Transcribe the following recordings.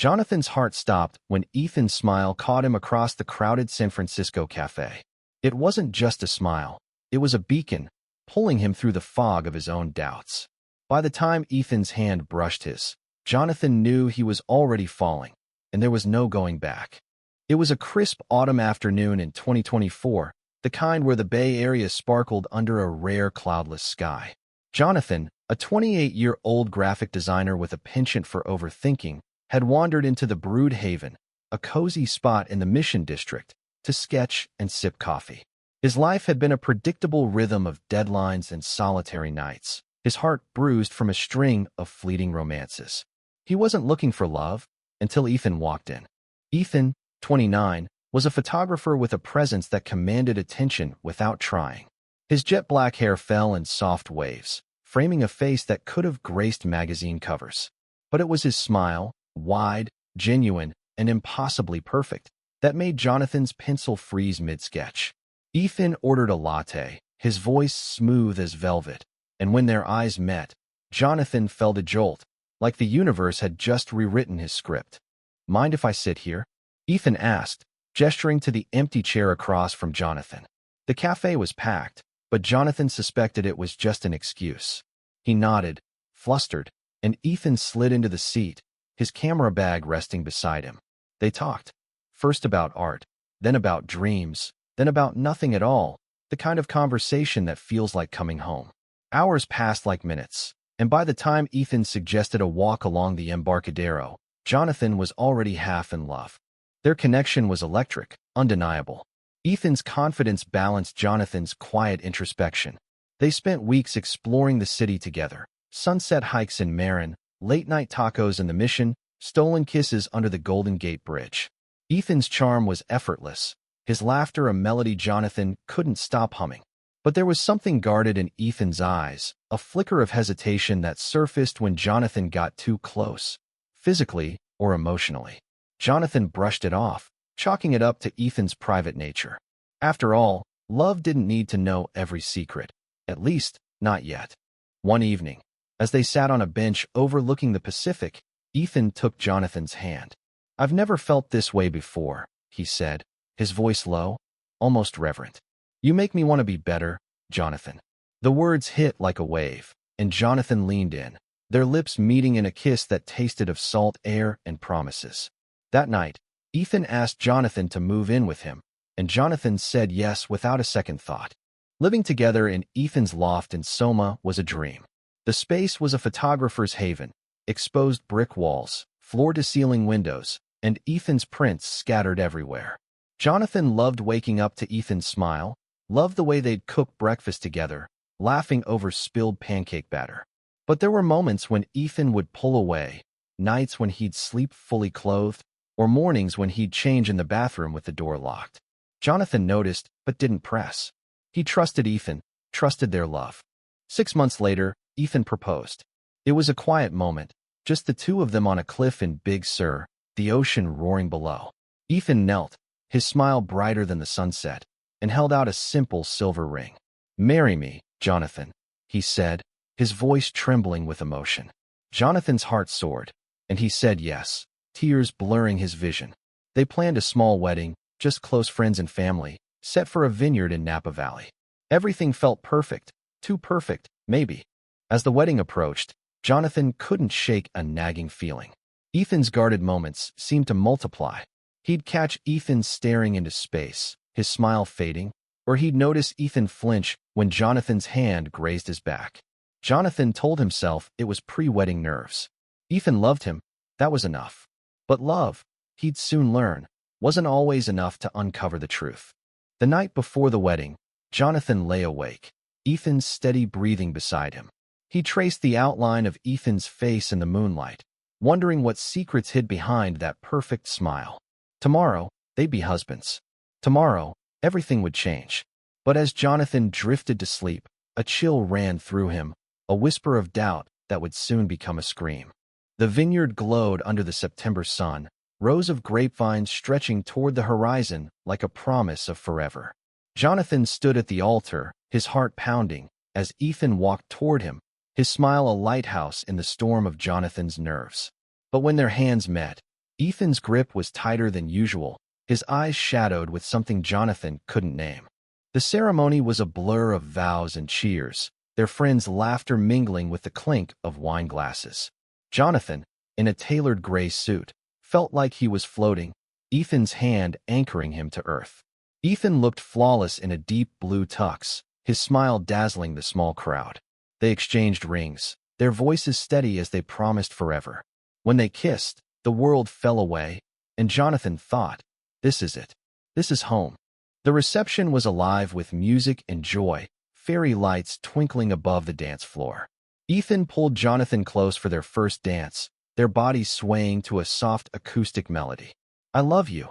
Jonathan's heart stopped when Ethan's smile caught him across the crowded San Francisco cafe. It wasn't just a smile. It was a beacon, pulling him through the fog of his own doubts. By the time Ethan's hand brushed his, Jonathan knew he was already falling, and there was no going back. It was a crisp autumn afternoon in 2024, the kind where the Bay Area sparkled under a rare cloudless sky. Jonathan, a 28-year-old graphic designer with a penchant for overthinking, had wandered into the Brood Haven, a cozy spot in the Mission District, to sketch and sip coffee. His life had been a predictable rhythm of deadlines and solitary nights, his heart bruised from a string of fleeting romances. He wasn't looking for love until Ethan walked in. Ethan, 29, was a photographer with a presence that commanded attention without trying. His jet black hair fell in soft waves, framing a face that could have graced magazine covers. But it was his smile, wide, genuine, and impossibly perfect, that made Jonathan's pencil freeze mid-sketch. Ethan ordered a latte, his voice smooth as velvet, and when their eyes met, Jonathan felt a jolt, like the universe had just rewritten his script. "Mind if I sit here?" Ethan asked, gesturing to the empty chair across from Jonathan. The cafe was packed, but Jonathan suspected it was just an excuse. He nodded, flustered, and Ethan slid into the seat, his camera bag resting beside him. They talked, first about art, then about dreams, then about nothing at all, the kind of conversation that feels like coming home. Hours passed like minutes, and by the time Ethan suggested a walk along the Embarcadero, Jonathan was already half in love. Their connection was electric, undeniable. Ethan's confidence balanced Jonathan's quiet introspection. They spent weeks exploring the city together, sunset hikes in Marin, late-night tacos in the Mission, stolen kisses under the Golden Gate Bridge. Ethan's charm was effortless, his laughter a melody Jonathan couldn't stop humming. But there was something guarded in Ethan's eyes, a flicker of hesitation that surfaced when Jonathan got too close, physically or emotionally. Jonathan brushed it off, chalking it up to Ethan's private nature. After all, love didn't need to know every secret, at least, not yet. One evening, as they sat on a bench overlooking the Pacific, Ethan took Jonathan's hand. "I've never felt this way before," he said, his voice low, almost reverent. "You make me want to be better, Jonathan." The words hit like a wave, and Jonathan leaned in, their lips meeting in a kiss that tasted of salt air and promises. That night, Ethan asked Jonathan to move in with him, and Jonathan said yes without a second thought. Living together in Ethan's loft in Soma was a dream. The space was a photographer's haven, exposed brick walls, floor-to-ceiling windows, and Ethan's prints scattered everywhere. Jonathan loved waking up to Ethan's smile, loved the way they'd cook breakfast together, laughing over spilled pancake batter. But there were moments when Ethan would pull away, nights when he'd sleep fully clothed, or mornings when he'd change in the bathroom with the door locked. Jonathan noticed, but didn't press. He trusted Ethan, trusted their love. 6 months later, Ethan proposed. It was a quiet moment, just the two of them on a cliff in Big Sur, the ocean roaring below. Ethan knelt, his smile brighter than the sunset, and held out a simple silver ring. "Marry me, Jonathan," he said, his voice trembling with emotion. Jonathan's heart soared, and he said yes, tears blurring his vision. They planned a small wedding, just close friends and family, set for a vineyard in Napa Valley. Everything felt perfect, too perfect, maybe. As the wedding approached, Jonathan couldn't shake a nagging feeling. Ethan's guarded moments seemed to multiply. He'd catch Ethan staring into space, his smile fading, or he'd notice Ethan flinch when Jonathan's hand grazed his back. Jonathan told himself it was pre-wedding nerves. Ethan loved him, that was enough. But love, he'd soon learn, wasn't always enough to uncover the truth. The night before the wedding, Jonathan lay awake, Ethan's steady breathing beside him. He traced the outline of Ethan's face in the moonlight, wondering what secrets hid behind that perfect smile. Tomorrow, they'd be husbands. Tomorrow, everything would change. But as Jonathan drifted to sleep, a chill ran through him, a whisper of doubt that would soon become a scream. The vineyard glowed under the September sun, rows of grapevines stretching toward the horizon like a promise of forever. Jonathan stood at the altar, his heart pounding, as Ethan walked toward him, his smile a lighthouse in the storm of Jonathan's nerves. But when their hands met, Ethan's grip was tighter than usual, his eyes shadowed with something Jonathan couldn't name. The ceremony was a blur of vows and cheers, their friends' laughter mingling with the clink of wine glasses. Jonathan, in a tailored gray suit, felt like he was floating, Ethan's hand anchoring him to earth. Ethan looked flawless in a deep blue tux, his smile dazzling the small crowd. They exchanged rings, their voices steady as they promised forever. When they kissed, the world fell away, and Jonathan thought, "This is it. This is home." The reception was alive with music and joy, fairy lights twinkling above the dance floor. Ethan pulled Jonathan close for their first dance, their bodies swaying to a soft acoustic melody. "I love you,"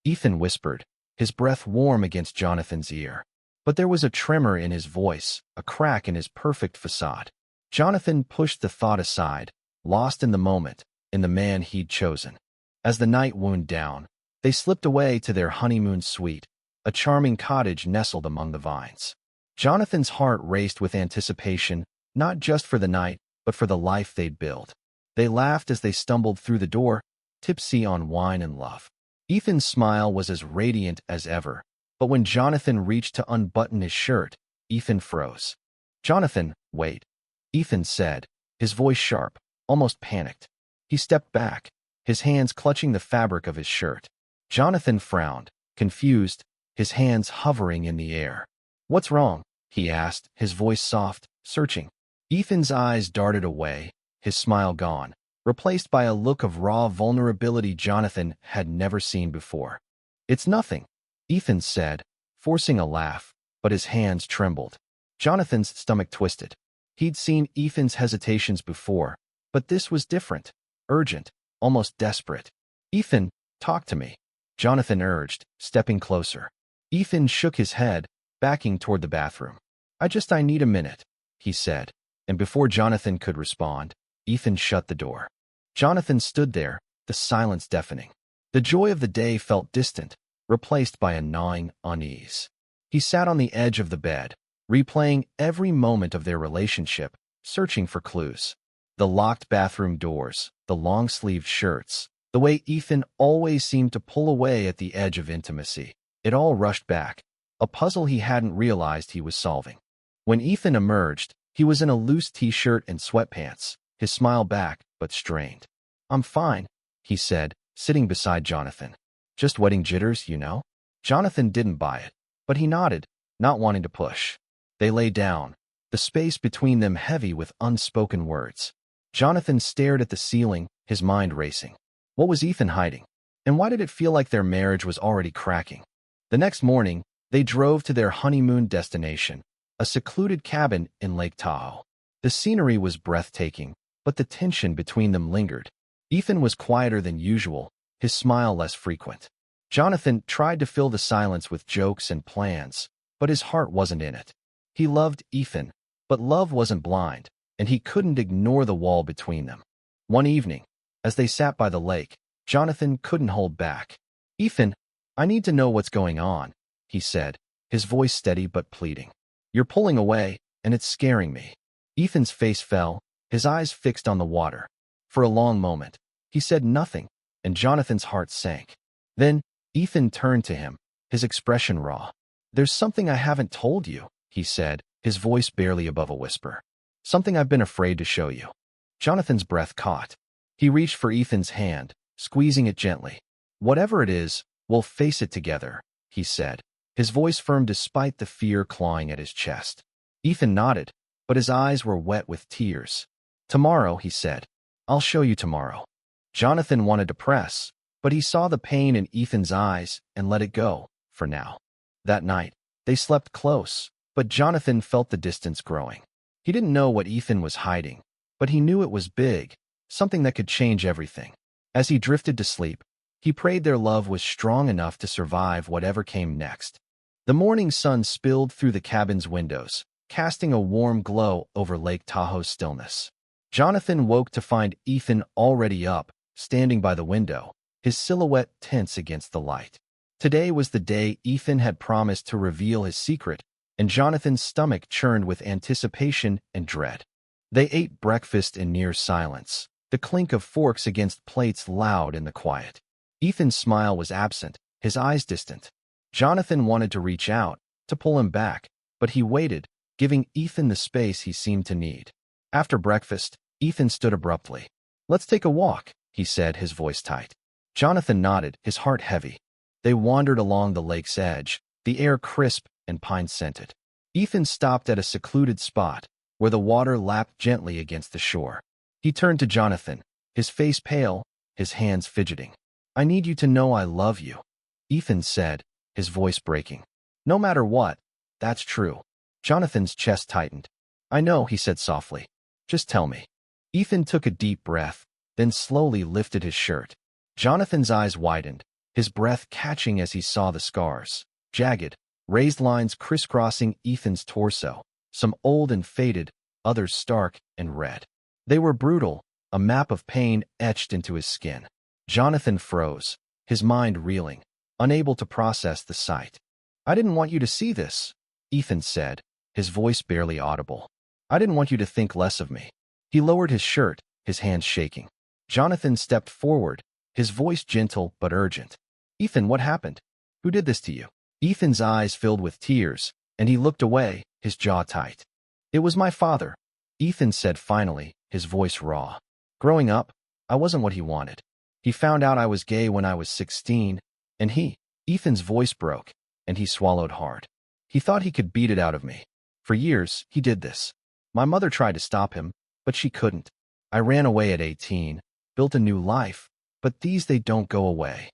Ethan whispered, his breath warm against Jonathan's ear. But there was a tremor in his voice, a crack in his perfect facade. Jonathan pushed the thought aside, lost in the moment, in the man he'd chosen. As the night wound down, they slipped away to their honeymoon suite, a charming cottage nestled among the vines. Jonathan's heart raced with anticipation, not just for the night, but for the life they'd build. They laughed as they stumbled through the door, tipsy on wine and love. Ethan's smile was as radiant as ever, but when Jonathan reached to unbutton his shirt, Ethan froze. "Jonathan, wait," Ethan said, his voice sharp, almost panicked. He stepped back, his hands clutching the fabric of his shirt. Jonathan frowned, confused, his hands hovering in the air. "What's wrong?" he asked, his voice soft, searching. Ethan's eyes darted away, his smile gone, replaced by a look of raw vulnerability Jonathan had never seen before. "It's nothing," Ethan said, forcing a laugh, but his hands trembled. Jonathan's stomach twisted. He'd seen Ethan's hesitations before, but this was different, urgent, almost desperate. "Ethan, talk to me," Jonathan urged, stepping closer. Ethan shook his head, backing toward the bathroom. I need a minute," he said, and before Jonathan could respond, Ethan shut the door. Jonathan stood there, the silence deafening. The joy of the day felt distant, replaced by a gnawing unease. He sat on the edge of the bed, replaying every moment of their relationship, searching for clues. The locked bathroom doors, the long-sleeved shirts, the way Ethan always seemed to pull away at the edge of intimacy. It all rushed back, a puzzle he hadn't realized he was solving. When Ethan emerged, he was in a loose t-shirt and sweatpants, his smile back, but strained. "I'm fine," he said, sitting beside Jonathan. "Just wedding jitters, you know?" Jonathan didn't buy it, but he nodded, not wanting to push. They lay down, the space between them heavy with unspoken words. Jonathan stared at the ceiling, his mind racing. What was Ethan hiding? And why did it feel like their marriage was already cracking? The next morning, they drove to their honeymoon destination, a secluded cabin in Lake Tahoe. The scenery was breathtaking, but the tension between them lingered. Ethan was quieter than usual, his smile less frequent. Jonathan tried to fill the silence with jokes and plans, but his heart wasn't in it. He loved Ethan, but love wasn't blind, and he couldn't ignore the wall between them. One evening, as they sat by the lake, Jonathan couldn't hold back. "Ethan, I need to know what's going on," he said, his voice steady but pleading. "You're pulling away, and it's scaring me." Ethan's face fell, his eyes fixed on the water. For a long moment, he said nothing, and Jonathan's heart sank. Then, Ethan turned to him, his expression raw. "There's something I haven't told you," he said, his voice barely above a whisper. "Something I've been afraid to show you." Jonathan's breath caught. He reached for Ethan's hand, squeezing it gently. "Whatever it is, we'll face it together," he said, his voice firm despite the fear clawing at his chest. Ethan nodded, but his eyes were wet with tears. "Tomorrow," he said. "I'll show you tomorrow." Jonathan wanted to press, but he saw the pain in Ethan's eyes and let it go, for now. That night, they slept close, but Jonathan felt the distance growing. He didn't know what Ethan was hiding, but he knew it was big, something that could change everything. As he drifted to sleep, he prayed their love was strong enough to survive whatever came next. The morning sun spilled through the cabin's windows, casting a warm glow over Lake Tahoe's stillness. Jonathan woke to find Ethan already up, standing by the window, his silhouette tense against the light. Today was the day Ethan had promised to reveal his secret, and Jonathan's stomach churned with anticipation and dread. They ate breakfast in near silence, the clink of forks against plates loud in the quiet. Ethan's smile was absent, his eyes distant. Jonathan wanted to reach out, to pull him back, but he waited, giving Ethan the space he seemed to need. After breakfast, Ethan stood abruptly. "Let's take a walk," he said, his voice tight. Jonathan nodded, his heart heavy. They wandered along the lake's edge, the air crisp and pine-scented. Ethan stopped at a secluded spot, where the water lapped gently against the shore. He turned to Jonathan, his face pale, his hands fidgeting. "I need you to know I love you," Ethan said, his voice breaking. "No matter what, that's true." Jonathan's chest tightened. "I know," he said softly. "Just tell me." Ethan took a deep breath, then slowly lifted his shirt. Jonathan's eyes widened, his breath catching as he saw the scars. Jagged, raised lines crisscrossing Ethan's torso, some old and faded, others stark and red. They were brutal, a map of pain etched into his skin. Jonathan froze, his mind reeling, unable to process the sight. "I didn't want you to see this," Ethan said, his voice barely audible. "I didn't want you to think less of me." He lowered his shirt, his hands shaking. Jonathan stepped forward, his voice gentle but urgent. "Ethan, what happened? Who did this to you?" Ethan's eyes filled with tears, and he looked away, his jaw tight. "It was my father," Ethan said finally, his voice raw. "Growing up, I wasn't what he wanted. He found out I was gay when I was 16, and Ethan's voice broke, and he swallowed hard. "He thought he could beat it out of me. For years, he did this. My mother tried to stop him, but she couldn't. I ran away at 18, built a new life, but they don't go away."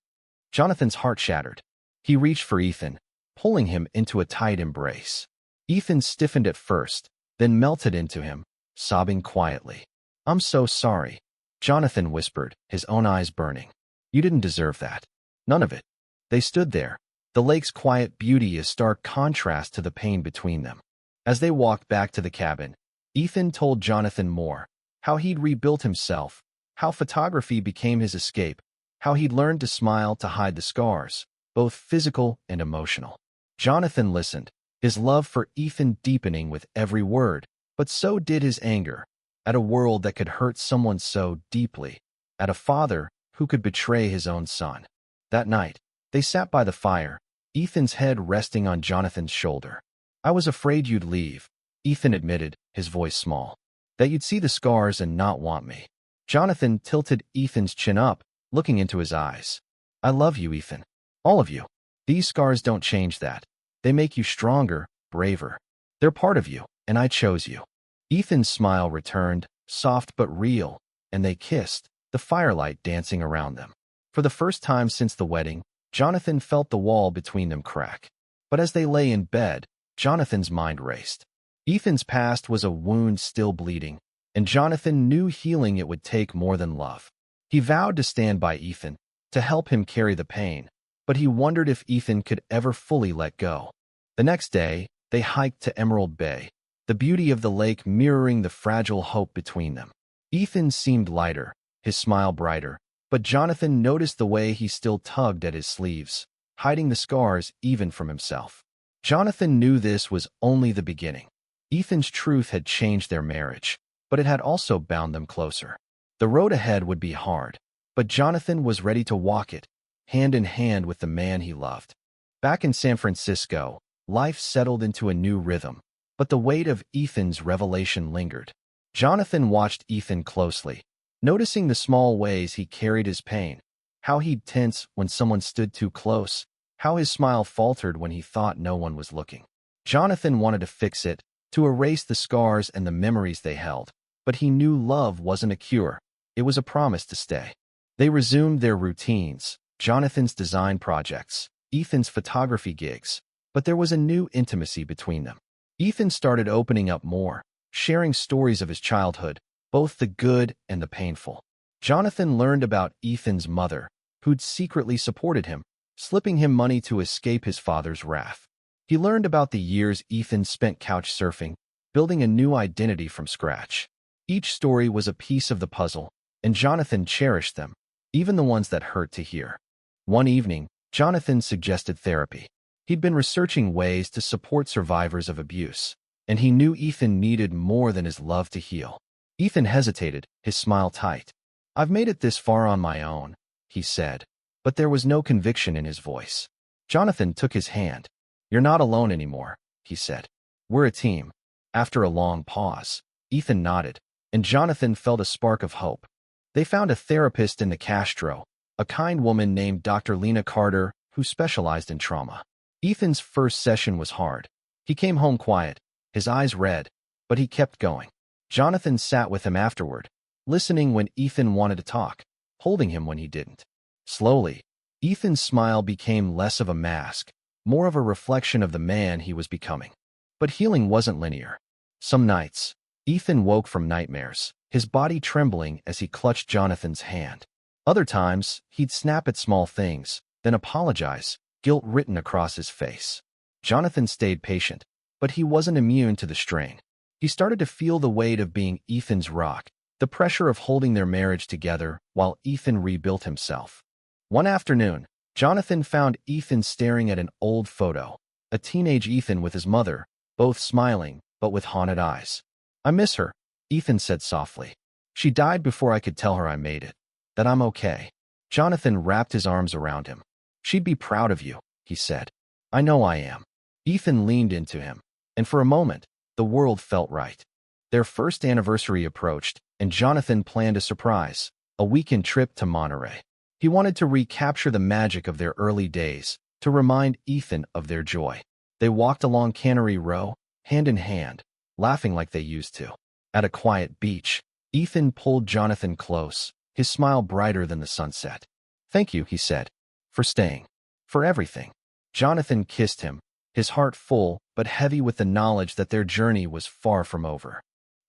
Jonathan's heart shattered. He reached for Ethan, pulling him into a tight embrace. Ethan stiffened at first, then melted into him, sobbing quietly. "I'm so sorry," Jonathan whispered, his own eyes burning. "You didn't deserve that. None of it." They stood there, the lake's quiet beauty a stark contrast to the pain between them. As they walked back to the cabin, Ethan told Jonathan more, how he'd rebuilt himself, how photography became his escape, how he'd learned to smile to hide the scars, both physical and emotional. Jonathan listened, his love for Ethan deepening with every word, but so did his anger, at a world that could hurt someone so deeply, at a father who could betray his own son. That night, they sat by the fire, Ethan's head resting on Jonathan's shoulder. "I was afraid you'd leave," Ethan admitted, his voice small. "That you'd see the scars and not want me." Jonathan tilted Ethan's chin up, looking into his eyes. "I love you, Ethan. All of you. These scars don't change that. They make you stronger, braver. They're part of you, and I chose you." Ethan's smile returned, soft but real, and they kissed, the firelight dancing around them. For the first time since the wedding, Jonathan felt the wall between them crack. But as they lay in bed, Jonathan's mind raced. Ethan's past was a wound still bleeding, and Jonathan knew healing it would take more than love. He vowed to stand by Ethan, to help him carry the pain, but he wondered if Ethan could ever fully let go. The next day, they hiked to Emerald Bay, the beauty of the lake mirroring the fragile hope between them. Ethan seemed lighter, his smile brighter, but Jonathan noticed the way he still tugged at his sleeves, hiding the scars even from himself. Jonathan knew this was only the beginning. Ethan's truth had changed their marriage, but it had also bound them closer. The road ahead would be hard, but Jonathan was ready to walk it, hand in hand with the man he loved. Back in San Francisco, life settled into a new rhythm, but the weight of Ethan's revelation lingered. Jonathan watched Ethan closely, noticing the small ways he carried his pain, how he'd tense when someone stood too close, how his smile faltered when he thought no one was looking. Jonathan wanted to fix it, to erase the scars and the memories they held, but he knew love wasn't a cure. It was a promise to stay. They resumed their routines, Jonathan's design projects, Ethan's photography gigs, but there was a new intimacy between them. Ethan started opening up more, sharing stories of his childhood, both the good and the painful. Jonathan learned about Ethan's mother, who'd secretly supported him, slipping him money to escape his father's wrath. He learned about the years Ethan spent couch surfing, building a new identity from scratch. Each story was a piece of the puzzle, and Jonathan cherished them, even the ones that hurt to hear. One evening, Jonathan suggested therapy. He'd been researching ways to support survivors of abuse, and he knew Ethan needed more than his love to heal. Ethan hesitated, his smile tight. I've made it this far on my own, he said, but there was no conviction in his voice. Jonathan took his hand. You're not alone anymore, he said. We're a team. After a long pause, Ethan nodded, and Jonathan felt a spark of hope. They found a therapist in the Castro, a kind woman named Dr. Lena Carter, who specialized in trauma. Ethan's first session was hard. He came home quiet, his eyes red, but he kept going. Jonathan sat with him afterward, listening when Ethan wanted to talk, holding him when he didn't. Slowly, Ethan's smile became less of a mask, more of a reflection of the man he was becoming. But healing wasn't linear. Some nights, Ethan woke from nightmares, his body trembling as he clutched Jonathan's hand. Other times, he'd snap at small things, then apologize, guilt written across his face. Jonathan stayed patient, but he wasn't immune to the strain. He started to feel the weight of being Ethan's rock, the pressure of holding their marriage together while Ethan rebuilt himself. One afternoon, Jonathan found Ethan staring at an old photo, a teenage Ethan with his mother, both smiling, but with haunted eyes. I miss her, Ethan said softly. She died before I could tell her I made it, that I'm okay. Jonathan wrapped his arms around him. She'd be proud of you, he said. I know I am. Ethan leaned into him, and for a moment, the world felt right. Their first anniversary approached, and Jonathan planned a surprise, a weekend trip to Monterey. He wanted to recapture the magic of their early days, to remind Ethan of their joy. They walked along Cannery Row, hand in hand, laughing like they used to. At a quiet beach, Ethan pulled Jonathan close, his smile brighter than the sunset. Thank you, he said, for staying, for everything. Jonathan kissed him, his heart full but heavy with the knowledge that their journey was far from over.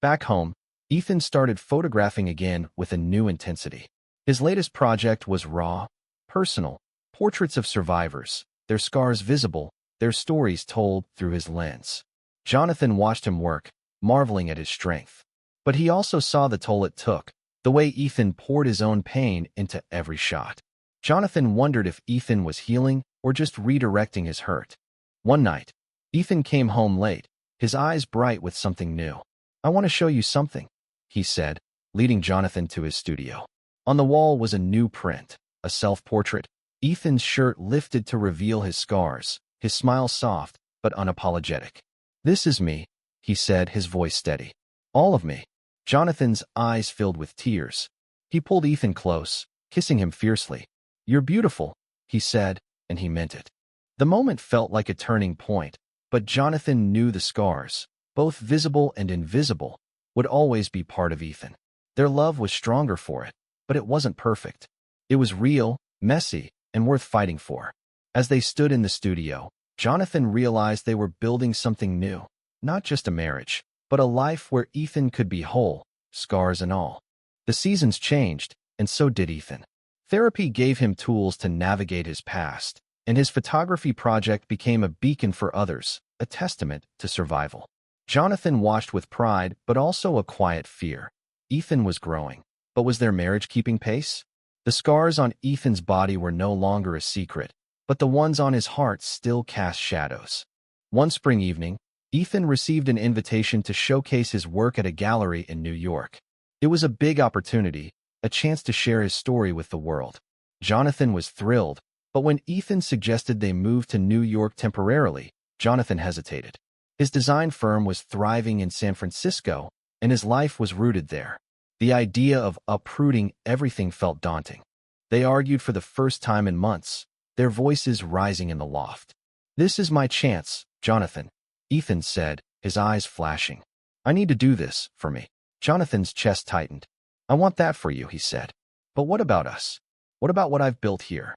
Back home, Ethan started photographing again with a new intensity. His latest project was raw, personal, portraits of survivors, their scars visible, their stories told through his lens. Jonathan watched him work, marveling at his strength. But he also saw the toll it took, the way Ethan poured his own pain into every shot. Jonathan wondered if Ethan was healing or just redirecting his hurt. One night, Ethan came home late, his eyes bright with something new. I want to show you something, he said, leading Jonathan to his studio. On the wall was a new print, a self-portrait. Ethan's shirt lifted to reveal his scars, his smile soft but unapologetic. This is me, he said, his voice steady. All of me. Jonathan's eyes filled with tears. He pulled Ethan close, kissing him fiercely. You're beautiful, he said, and he meant it. The moment felt like a turning point, but Jonathan knew the scars, both visible and invisible, would always be part of Ethan. Their love was stronger for it, but it wasn't perfect. It was real, messy, and worth fighting for. As they stood in the studio, Jonathan realized they were building something new, not just a marriage, but a life where Ethan could be whole, scars and all. The seasons changed, and so did Ethan. Therapy gave him tools to navigate his past, and his photography project became a beacon for others, a testament to survival. Jonathan watched with pride, but also a quiet fear. Ethan was growing, but was their marriage keeping pace? The scars on Ethan's body were no longer a secret, but the ones on his heart still cast shadows. One spring evening, Ethan received an invitation to showcase his work at a gallery in New York. It was a big opportunity, a chance to share his story with the world. Jonathan was thrilled, but when Ethan suggested they move to New York temporarily, Jonathan hesitated. His design firm was thriving in San Francisco, and his life was rooted there. The idea of uprooting everything felt daunting. They argued for the first time in months, their voices rising in the loft. This is my chance, Jonathan, Ethan said, his eyes flashing. I need to do this, for me. Jonathan's chest tightened. I want that for you, he said. But what about us? What about what I've built here?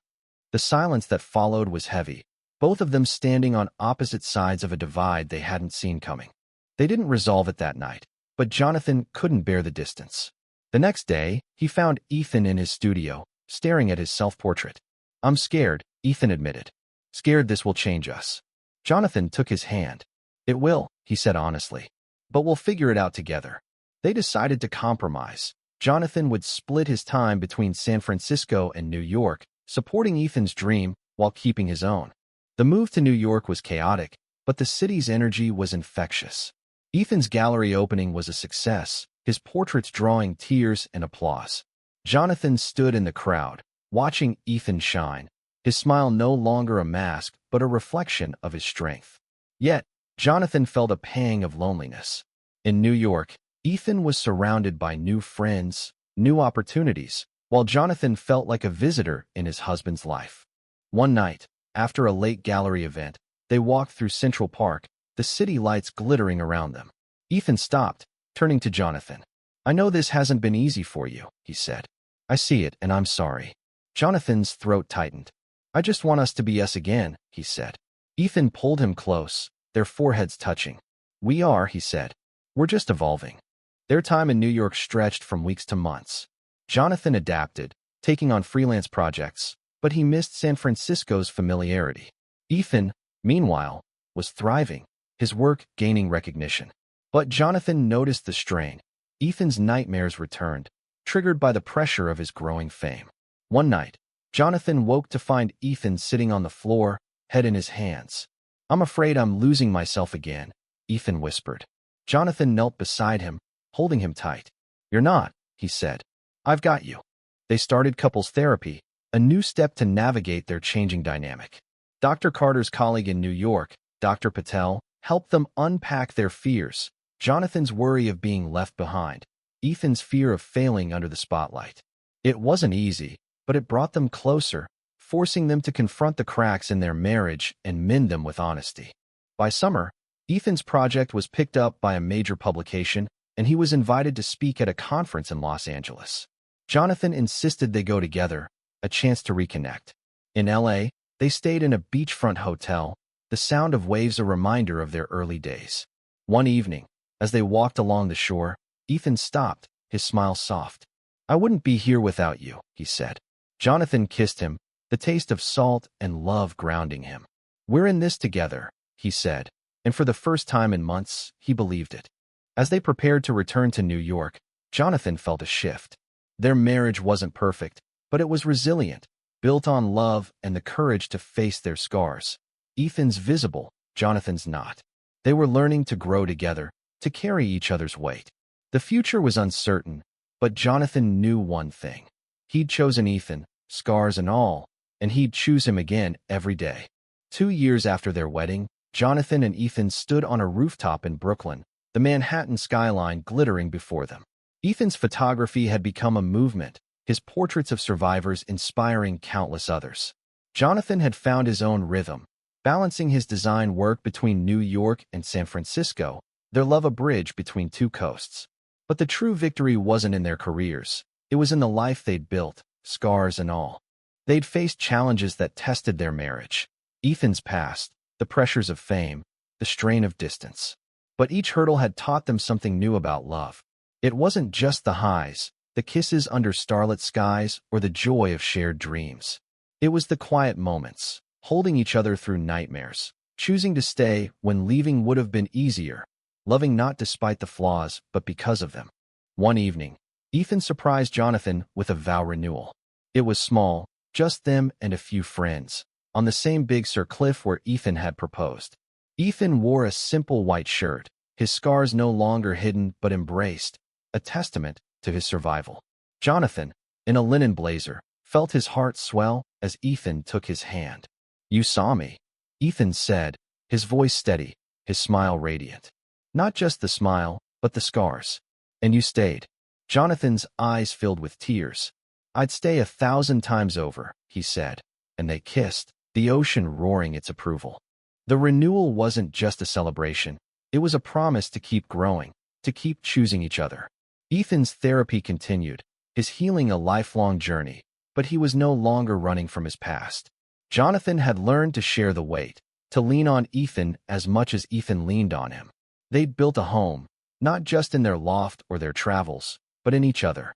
The silence that followed was heavy, both of them standing on opposite sides of a divide they hadn't seen coming. They didn't resolve it that night, but Jonathan couldn't bear the distance. The next day, he found Ethan in his studio, staring at his self-portrait. I'm scared, Ethan admitted. Scared this will change us. Jonathan took his hand. It will, he said honestly. But we'll figure it out together. They decided to compromise. Jonathan would split his time between San Francisco and New York, supporting Ethan's dream while keeping his own. The move to New York was chaotic, but the city's energy was infectious. Ethan's gallery opening was a success, his portraits drawing tears and applause. Jonathan stood in the crowd, watching Ethan shine, his smile no longer a mask but a reflection of his strength. Yet, Jonathan felt a pang of loneliness. In New York, Ethan was surrounded by new friends, new opportunities, while Jonathan felt like a visitor in his husband's life. One night, after a late gallery event, they walked through Central Park, the city lights glittering around them. Ethan stopped, turning to Jonathan. "I know this hasn't been easy for you," he said. "I see it, and I'm sorry." Jonathan's throat tightened. "I just want us to be us again," he said. Ethan pulled him close, their foreheads touching. "We are," he said. "We're just evolving." Their time in New York stretched from weeks to months. Jonathan adapted, taking on freelance projects, but he missed San Francisco's familiarity. Ethan, meanwhile, was thriving, his work gaining recognition. But Jonathan noticed the strain. Ethan's nightmares returned, triggered by the pressure of his growing fame. One night, Jonathan woke to find Ethan sitting on the floor, head in his hands. "I'm afraid I'm losing myself again," Ethan whispered. Jonathan knelt beside him, holding him tight. "You're not," he said. "I've got you." They started couples therapy, a new step to navigate their changing dynamic. Dr. Carter's colleague in New York, Dr. Patel, helped them unpack their fears. Jonathan's worry of being left behind, Ethan's fear of failing under the spotlight. It wasn't easy, but it brought them closer, forcing them to confront the cracks in their marriage and mend them with honesty. By summer, Ethan's project was picked up by a major publication, and he was invited to speak at a conference in Los Angeles. Jonathan insisted they go together, a chance to reconnect. In LA, they stayed in a beachfront hotel, the sound of waves a reminder of their early days. One evening, as they walked along the shore, Ethan stopped, his smile soft. "I wouldn't be here without you," he said. Jonathan kissed him, the taste of salt and love grounding him. "We're in this together," he said, and for the first time in months, he believed it. As they prepared to return to New York, Jonathan felt a shift. Their marriage wasn't perfect, but it was resilient, built on love and the courage to face their scars. Ethan's visible, Jonathan's not. They were learning to grow together, to carry each other's weight. The future was uncertain, but Jonathan knew one thing. He'd chosen Ethan, scars and all, and he'd choose him again every day. 2 years after their wedding, Jonathan and Ethan stood on a rooftop in Brooklyn, the Manhattan skyline glittering before them. Ethan's photography had become a movement, his portraits of survivors inspiring countless others. Jonathan had found his own rhythm, balancing his design work between New York and San Francisco, their love a bridge between two coasts. But the true victory wasn't in their careers. It was in the life they'd built, scars and all. They'd faced challenges that tested their marriage. Ethan's past, the pressures of fame, the strain of distance. But each hurdle had taught them something new about love. It wasn't just the highs, the kisses under starlit skies, or the joy of shared dreams. It was the quiet moments, holding each other through nightmares, choosing to stay when leaving would have been easier, loving not despite the flaws, but because of them. One evening, Ethan surprised Jonathan with a vow renewal. It was small, just them and a few friends, on the same Big Sur cliff where Ethan had proposed. Ethan wore a simple white shirt, his scars no longer hidden but embraced, a testament to his survival. Jonathan, in a linen blazer, felt his heart swell as Ethan took his hand. "You saw me," Ethan said, his voice steady, his smile radiant. Not just the smile, but the scars. "And you stayed." Jonathan's eyes filled with tears. "I'd stay 1,000 times over," he said, and they kissed, the ocean roaring its approval. The renewal wasn't just a celebration. It was a promise to keep growing, to keep choosing each other. Ethan's therapy continued, his healing a lifelong journey, but he was no longer running from his past. Jonathan had learned to share the weight, to lean on Ethan as much as Ethan leaned on him. They'd built a home, not just in their loft or their travels, but in each other.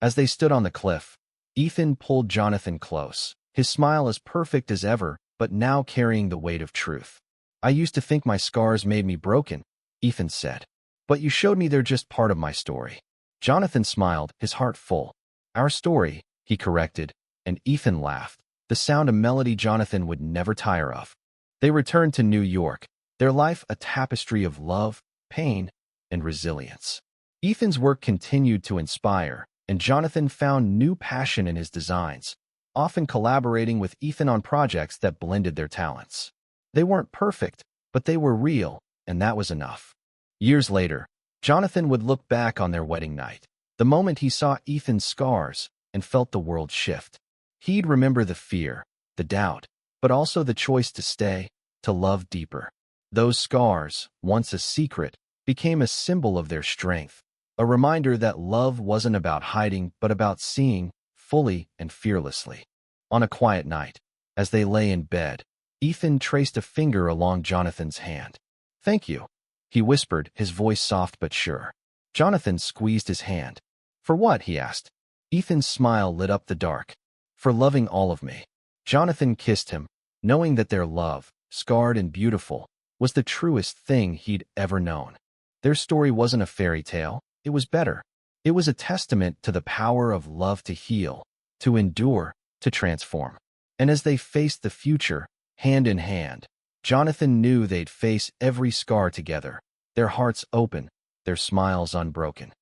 As they stood on the cliff, Ethan pulled Jonathan close, his smile as perfect as ever, but now carrying the weight of truth. "I used to think my scars made me broken," Ethan said. "But you showed me they're just part of my story." Jonathan smiled, his heart full. "Our story," he corrected, and Ethan laughed, the sound a melody Jonathan would never tire of. They returned to New York, their life a tapestry of love, pain, and resilience. Ethan's work continued to inspire, and Jonathan found new passion in his designs, often collaborating with Ethan on projects that blended their talents. They weren't perfect, but they were real, and that was enough. Years later, Jonathan would look back on their wedding night, the moment he saw Ethan's scars, and felt the world shift. He'd remember the fear, the doubt, but also the choice to stay, to love deeper. Those scars, once a secret, became a symbol of their strength, a reminder that love wasn't about hiding but about seeing, fully and fearlessly. On a quiet night, as they lay in bed, Ethan traced a finger along Jonathan's hand. "Thank you," he whispered, his voice soft but sure. Jonathan squeezed his hand. "For what?" he asked. Ethan's smile lit up the dark. "For loving all of me." Jonathan kissed him, knowing that their love, scarred and beautiful, was the truest thing he'd ever known. Their story wasn't a fairy tale, it was better. It was a testament to the power of love to heal, to endure, to transform. And as they faced the future, hand in hand, Jonathan knew they'd face every scar together, their hearts open, their smiles unbroken.